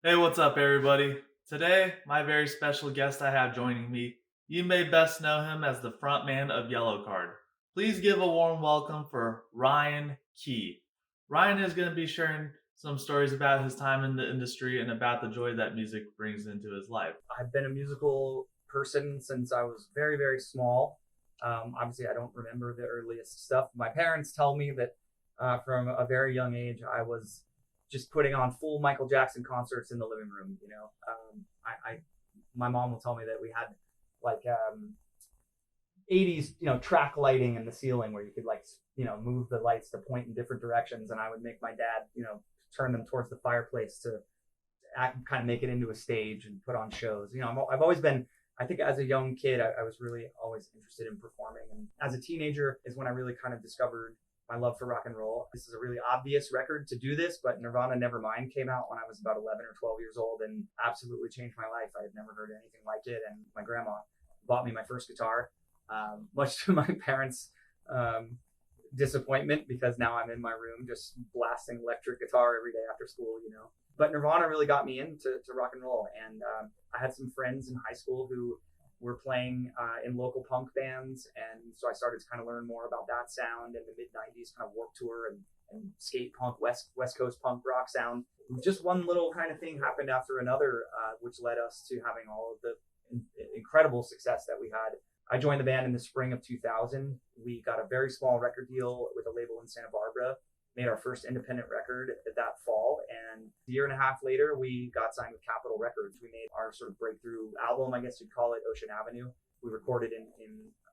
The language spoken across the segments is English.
Hey, what's up, everybody? Today, my very special guest I have joining me. You may best know him as the frontman of Yellowcard. Please give a warm welcome for Ryan Key. Ryan is going to be sharing some stories about his time in the industry and about the joy that music brings into his life. I've been a musical person since I was very, very small. Obviously, I don't remember the earliest stuff. My parents tell me that from a very young age, I was just putting on full Michael Jackson concerts in the living room. My mom will tell me that we had like 80s, track lighting in the ceiling where you could move the lights to point in different directions, and I would make my dad, turn them towards the fireplace to kind of make it into a stage and put on shows. I've always been, I think as a young kid, I was really always interested in performing. And as a teenager is when I really kind of discovered my love for rock and roll. This is a really obvious record to do this, but Nirvana Nevermind came out when I was about 11 or 12 years old and absolutely changed my life. I had never heard anything like it. And my grandma bought me my first guitar, much to my parents' disappointment, because now I'm in my room just blasting electric guitar every day after school. But Nirvana really got me into rock and roll. And I had some friends in high school who were playing in local punk bands. And so I started to kind of learn more about that sound in the mid 90s, kind of Warped Tour and skate punk, West Coast punk rock sound. Just one little kind of thing happened after another, which led us to having all of the incredible success that we had. I joined the band in the spring of 2000. We got a very small record deal with a label in Santa Barbara, made our first independent record that fall. And a year and a half later, we got signed with Capitol Records. We made our sort of breakthrough album, I guess you'd call it, Ocean Avenue. We recorded in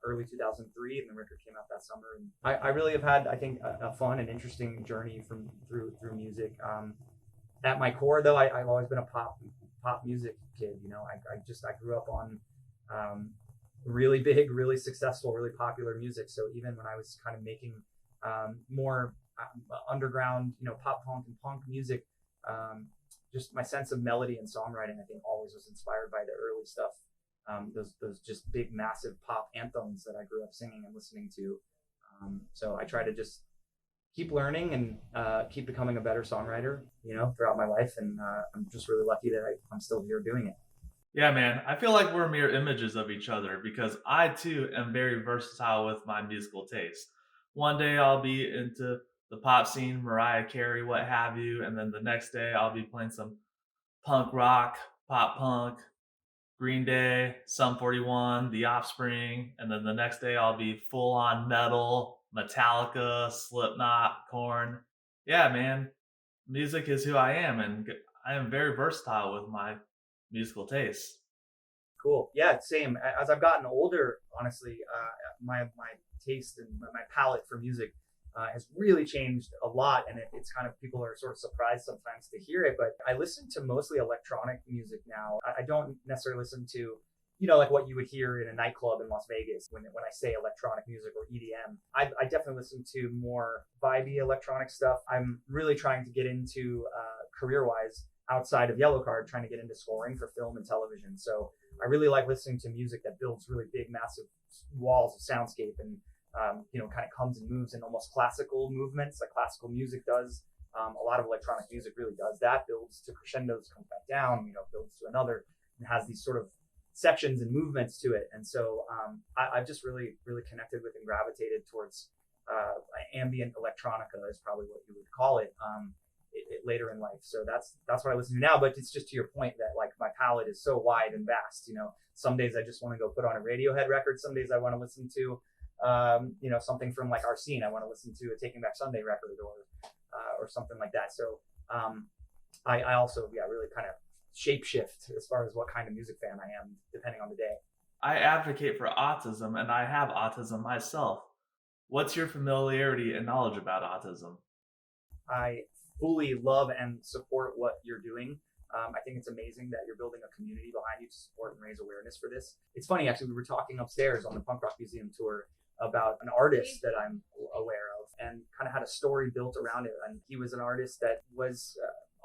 early 2003, and the record came out that summer. And I really have had, I think, a fun and interesting journey through music. At my core, though, I've always been a pop music kid. I grew up on really big, really successful, really popular music. So even when I was kind of making more underground, pop punk and punk music, just my sense of melody and songwriting, I think, always was inspired by the early stuff. Those just big, massive pop anthems that I grew up singing and listening to. So I try to just keep learning and keep becoming a better songwriter, throughout my life. And I'm just really lucky that I'm still here doing it. Yeah, man, I feel like we're mirror images of each other because I too am very versatile with my musical taste. One day I'll be into the pop scene, Mariah Carey, what have you, and then the next day I'll be playing some punk rock, pop punk, Green Day, Sum 41, The Offspring, and then the next day I'll be full on metal, Metallica, Slipknot, Korn. Yeah, man, music is who I am, and I am very versatile with my musical tastes. Cool. Yeah, same. As I've gotten older, honestly, my taste and my palette for music has really changed a lot, and it's kind of, people are sort of surprised sometimes to hear it. But I listen to mostly electronic music now. I don't necessarily listen to, like what you would hear in a nightclub in Las Vegas when I say electronic music or EDM. I definitely listen to more vibey electronic stuff. I'm really trying to get into career-wise outside of Yellowcard, trying to get into scoring for film and television. So I really like listening to music that builds really big, massive walls of soundscape and kind of comes and moves in almost classical movements, like classical music does. A lot of electronic music really does that, builds to crescendos, comes back down, builds to another, and has these sort of sections and movements to it. And so I've just really, really connected with and gravitated towards ambient electronica is probably what you would call it. Later in life. So that's what I listen to now. But it's just to your point that like my palette is so wide and vast. Some days I just want to go put on a Radiohead record. Some days I want to listen to something from like our scene. I want to listen to a Taking Back Sunday record or something like that. So I also really kind of shape shift as far as what kind of music fan I am depending on the day. I advocate for autism and I have autism myself. What's your familiarity and knowledge about autism? I fully love and support what you're doing. I think it's amazing that you're building a community behind you to support and raise awareness for this. It's funny, actually, we were talking upstairs on the Punk Rock Museum tour about an artist that I'm aware of and kind of had a story built around it. And he was an artist that was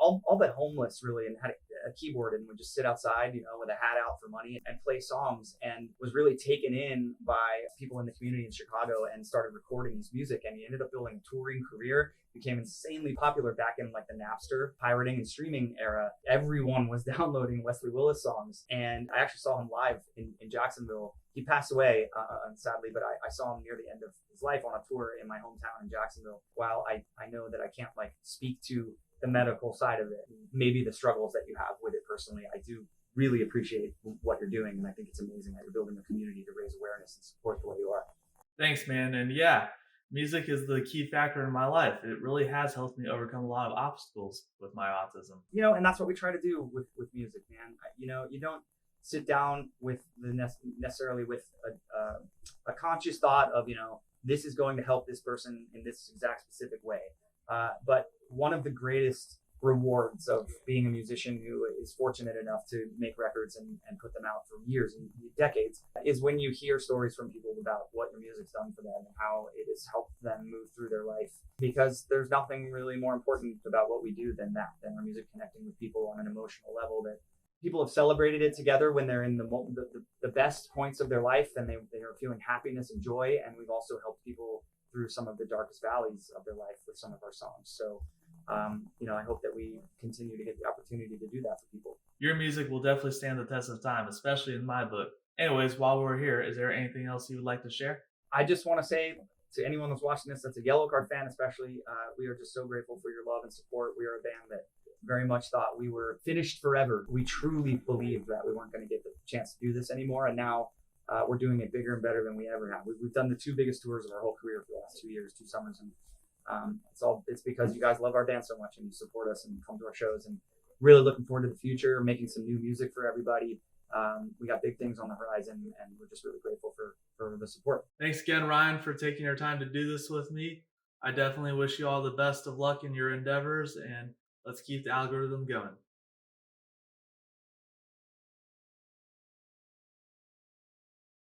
all but homeless really, and had a keyboard and would just sit outside, with a hat out for money and play songs, and was really taken in by people in the community in Chicago and started recording his music. And he ended up building a touring career, became insanely popular back in like the Napster pirating and streaming era. Everyone was downloading Wesley Willis songs. And I actually saw him live in Jacksonville. He passed away, sadly, but I saw him near the end of his life on a tour in my hometown in Jacksonville. While I know that I can't like speak to the medical side of it, maybe the struggles that you have with it personally, I do really appreciate what you're doing. And I think it's amazing that you're building a community to raise awareness and support the way you are. Thanks, man. And yeah, music is the key factor in my life. It really has helped me overcome a lot of obstacles with my autism. And that's what we try to do with music, man. You don't sit down with necessarily with a conscious thought of, this is going to help this person in this exact specific way. But one of the greatest rewards of being a musician who is fortunate enough to make records and put them out for years and decades is when you hear stories from people about what your music's done for them and how it has helped them move through their life. Because there's nothing really more important about what we do than our music connecting with people on an emotional level, that people have celebrated it together when they're in the best points of their life, and they are feeling happiness and joy. And we've also helped people through some of the darkest valleys of their life with some of our songs. So I hope that we continue to get the opportunity to do that for people. Your music will definitely stand the test of time, especially in my book. Anyways, while we're here, is there anything else you would like to share? I just want to say to anyone that's watching this, that's a Yellowcard fan especially, we are just so grateful for your love and support. We are a band that very much thought we were finished forever. We truly believed that we weren't going to get the chance to do this anymore. And now we're doing it bigger and better than we ever have. We've done the two biggest tours of our whole career for the last 2 years, 2 summers. And it's because you guys love our band so much and you support us and come to our shows, and really looking forward to the future, making some new music for everybody. We got big things on the horizon, and we're just really grateful for the support. Thanks again, Ryan, for taking your time to do this with me. I definitely wish you all the best of luck in your endeavors, and let's keep the algorithm going.